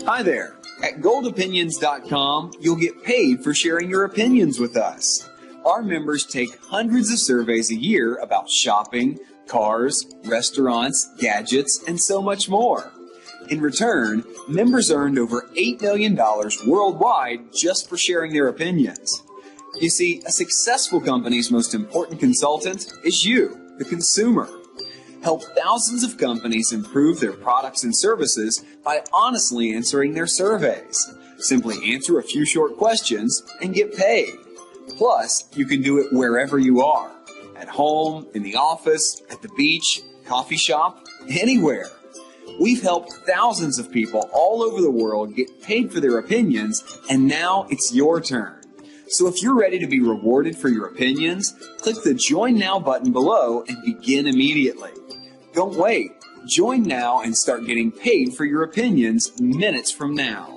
Hi there. At goldopinions.com, you'll get paid for sharing your opinions with us. Our members take hundreds of surveys a year about shopping, cars, restaurants, gadgets, and so much more. In return, members earned over $8 million worldwide just for sharing their opinions. You see, a successful company's most important consultant is you, the consumer. Help thousands of companies improve their products and services by honestly answering their surveys. Simply answer a few short questions and get paid. Plus, you can do it wherever you are. At home, in the office, at the beach, coffee shop, anywhere. We've helped thousands of people all over the world get paid for their opinions, and now it's your turn. So if you're ready to be rewarded for your opinions, click the Join Now button below and begin immediately. Don't wait. Join now and start getting paid for your opinions minutes from now.